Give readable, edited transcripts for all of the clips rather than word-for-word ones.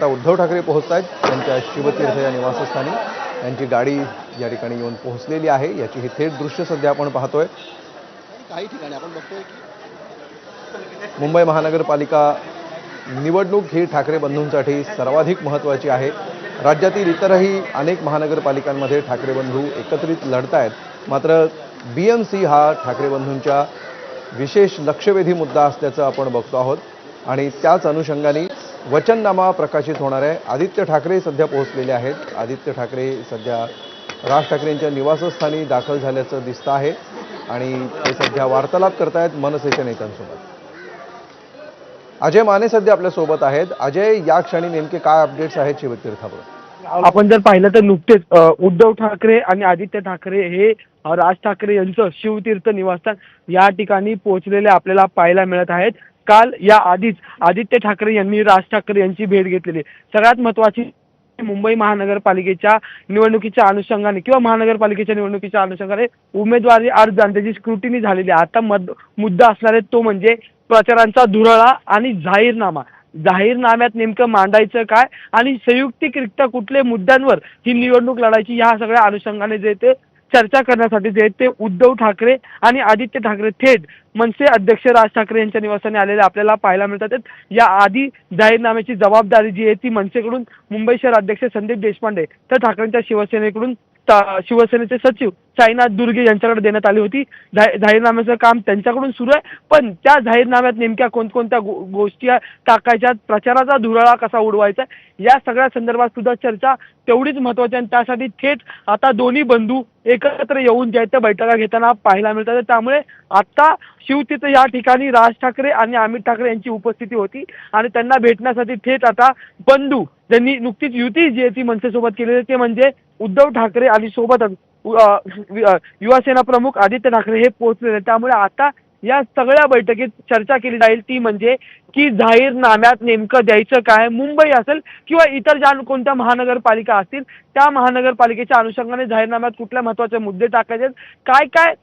आता उद्धव ठाकरे पोहोचत आहेत त्यांच्या शिवतीर्थ या निवासस्थानी। त्यांची गाडी या ठिकाणी येऊन पोहोचलेली आहे। याची ही थेट दृश्य सध्या आपण पाहतोय। काही ठिकाणी आपण बघतोय की मुंबई महानगरपालिका निवडणूक ही ठाकरे बंधूंसाठी सर्वाधिक महत्त्वाची आहे। राज्यातील इतरही अनेक महानगरपालिकांमध्ये ठाकरे बंधू एकत्रित लढतायत। मात्र बीएमसी हा ठाकरे बंधूंच्या विशेष लक्षवेधी मुद्दा असल्याचं आपण बघतो आहोत आणि त्याच अनुषंगाने वचननामा प्रकाशित होणार आहे। आदित्य ठाकरे सध्या पोहोचलेले आहेत। आदित्य ठाकरे सध्या राज ठाकरेंच्या निवासस्थानी दाखल झाल्याचं दिसतं आहे आणि ते सध्या वार्तालाप करतायत मनसेच्या नेत्यांसोबत। अजय माने सध्या आपल्या सोबत आहेत। अजय, या क्षणी नेमके काय अपडेट्स आहेत शिवतीर्थावर? आपण जर पाहिलं तर नुकतेच उद्धव ठाकरे आणि आदित्य ठाकरे हे राज ठाकरे यांचं शिवतीर्थ निवासस्थान या ठिकाणी पोहोचलेले आपल्याला पाहायला मिळत आहेत। काल या आधीच आदित्य ठाकरे यांनी राज ठाकरे यांची भेट घेतलेली। सगळ्यात महत्त्वाची मुंबई महानगरपालिकेच्या निवडणुकीच्या अनुषंगाने किंवा महानगरपालिकेच्या निवडणुकीच्या अनुषंगाने उमेदवारी अर्ज आणि त्याची स्क्रुटिनी झालेली आहे। आता मुद्दा असणार आहे तो म्हणजे प्रचारांचा धुरळा आणि जाहीरनामा। जाहीरनाम्यात नेमकं मांडायचं काय आणि संयुक्तिकरित्या कुठल्या मुद्द्यांवर ही निवडणूक लढायची, या सगळ्या अनुषंगाने जे ते चर्चा करण्यासाठी जे ते उद्धव ठाकरे आणि आदित्य ठाकरे थेट मनसे अध्यक्ष राज ठाकरे यांच्या निवासाने आलेले आपल्याला पाहायला मिळतात। या आधी जाहीरनाम्याची जबाबदारी जी आहे ती मनसेकडून मुंबई शहर अध्यक्ष संदीप देशपांडे तर ठाकरेंच्या शिवसेनेकडून शिवसेनेचे सचिव साईनाथ दुर्गे यांच्याकडे देण्यात आली होती। जाहीरनाम्याचं काम त्यांच्याकडून सुरू आहे, पण त्या जाहीरनाम्यात नेमक्या कोणकोणत्या गोष्टी टाकायच्या, प्रचाराचा धुराळा कसा उडवायचा, या सगळ्या संदर्भात सुद्धा चर्चा तेवढीच महत्त्वाची आहे। त्यासाठी थेट आता दोन्ही बंधू एकत्र येऊन ज्या त्या बैठका घेताना पाहायला मिळतात। त्यामुळे आता शिवतीर्थ या ठिकाणी राज ठाकरे आणि अमित ठाकरे यांची उपस्थिती होती आणि त्यांना भेटण्यासाठी थेट आता बंधू ज्यांनी नुकतीच युती जी आहे ती मनसेसोबत केलेली ते म्हणजे उद्धव ठाकरे आणि सोबतच युवासेना प्रमुख आदित्य ठाकरे हे पोहोचलेले। त्यामुळे आता या सगळ्या बैठकीत चर्चा केली जाईल ती म्हणजे की जाहीरनाम्यात नेमकं द्यायचं काय, मुंबई असेल किंवा इतर ज्या कोणत्या महानगरपालिका असतील त्या महानगरपालिकेच्या अनुषंगाने जाहीरनाम्यात कुठल्या महत्त्वाचे मुद्दे टाकायचे, काय काय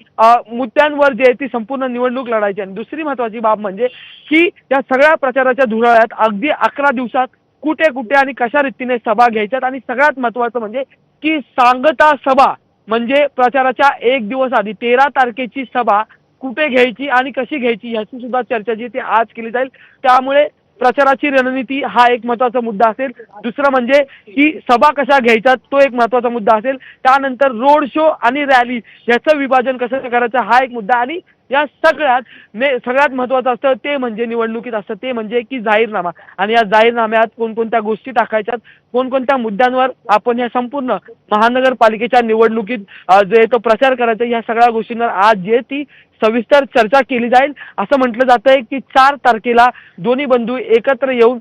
मुद्द्यांवर जे ती संपूर्ण निवडणूक लढायची। आणि दुसरी महत्त्वाची बाब म्हणजे की या सगळ्या प्रचाराच्या धुराळ्यात अगदी 11 दिवसात कुठे कुठे आणि कशा रीतीने सभा घ्यायच्यात आणि सगळ्यात महत्त्वाचं म्हणजे की सांगता सभा म्हणजे प्रचाराच्या एक दिवस आधी 13 तारखेची सभा कुठे घ्यायची आणि कशी घ्यायची याची सुद्धा चर्चा जी ती आज केली जाईल। त्यामुळे प्रचाराची रणनीती हा एक महत्त्वाचा मुद्दा असेल। दुसरं म्हणजे की सभा कशा घ्यायच्या तो एक महत्त्वाचा मुद्दा असेल। त्यानंतर रोड शो आणि रॅली याचं विभाजन कसं करायचं हा एक मुद्दा आणि या सगळ्यात महत्त्वाचं असतं ते म्हणजे निवडणुकीत असतं ते म्हणजे की जाहीरनामा। आणि या जाहीरनाम्यात कोणकोणत्या गोष्टी टाकायच्यात, कोणकोणत्या मुद्द्यांवर आपण या संपूर्ण महानगरपालिकेच्या निवडणुकीत जे तो प्रचार करायचा, या सगळ्या गोष्टींवर आज जे ती सविस्तर चर्चा केली जाईल। असं म्हटलं जात आहे की 4 तारखेला दोन्ही बंधू एकत्र येऊन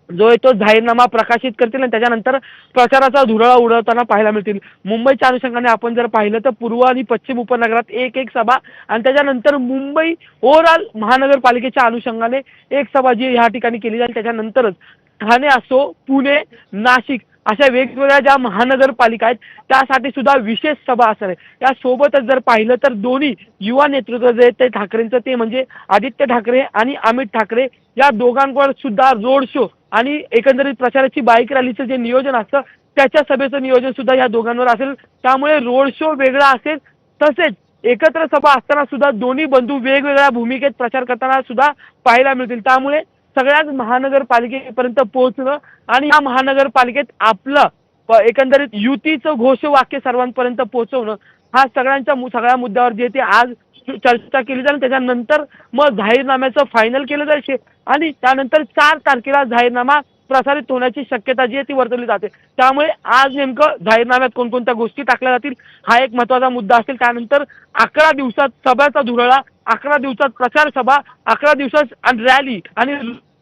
जो आहे तो जाहीरनामा प्रकाशित करतील आणि त्याच्यानंतर प्रचाराचा धुरळा उडवताना पाहायला मिळतील। मुंबईच्या अनुषंगाने आपण जर पाहिलं तर पूर्व आणि पश्चिम उपनगरात एक सभा आणि त्याच्यानंतर मुंबई ओव्हरऑल महानगरपालिकेच्या अनुषंगाने एक सभा जी ह्या ठिकाणी केली जाईल। त्याच्यानंतरच ठाणे असो, पुणे, नाशिक अशा वेगवेगळ्या ज्या महानगरपालिका आहेत त्यासाठी सुद्धा विशेष सभा असणार आहे। यासोबतच जर पाहिलं तर दोन्ही युवा नेतृत्व जे ते ठाकरेंचं ते म्हणजे आदित्य ठाकरे आणि अमित ठाकरे या दोघांवर सुद्धा रोड शो आणि एकंदरीत प्रचाराची बाईक रॅलीचं जे नियोजन असतं त्याच्या सभेचं नियोजन सुद्धा या दोघांवर असेल। त्यामुळे रोड शो वेगळा असेल, तसेच एकत्र सभा असताना सुद्धा दोन्ही बंधू वेगवेगळ्या भूमिकेत प्रचार करताना सुद्धा पाहायला मिळतील। त्यामुळे सगळ्याच महानगरपालिकेपर्यंत पोहोचणं आणि या महानगरपालिकेत आपलं एकंदरीत युतीचं घोषवाक्य सर्वांपर्यंत पोहोचवणं हा सगळ्या मुद्द्यावर जे ते आज चर्चा केली जाईल। त्याच्यानंतर मग जाहीरनाम्याचं फायनल केलं जाईल आणि त्यानंतर 4 तारखेला जाहीरनामा प्रसारित होण्याची शक्यता जी आहे ती वर्तवली जाते। त्यामुळे आज नेमकं जाहीरनाम्यात कोणकोणत्या गोष्टी टाकल्या जातील हा एक महत्त्वाचा मुद्दा असेल। त्यानंतर 11 दिवसात सभेचा धुरळा, 11 दिवसात प्रचार सभा, 11 दिवसात रॅली आणि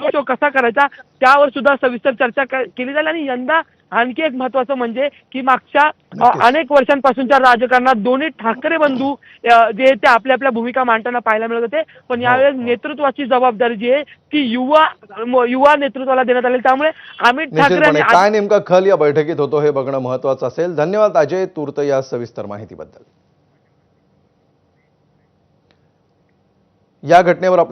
तो कसा करायचा त्यावर सुद्धा सविस्तर चर्चा केली जाईल। आणि यंदा आणखी एक महत्त्वाचं म्हणजे की मागच्या अनेक वर्षांपासूनच्या राजकारणात दोन्ही ठाकरे बंधू जे ते आपल्या भूमिका मांडताना पाहायला मिळत होते, पण यावेळेस नेतृत्वाची जबाबदारी जी आहे ती युवा नेतृत्वाला देण्यात आली। त्यामुळे अमित ठाकरे काय नेमका खल या बैठकीत होतो हे बघणं महत्त्वाचं असेल। धन्यवाद अजय तूर्त या सविस्तर माहितीबद्दल। या घटनेवर आपलं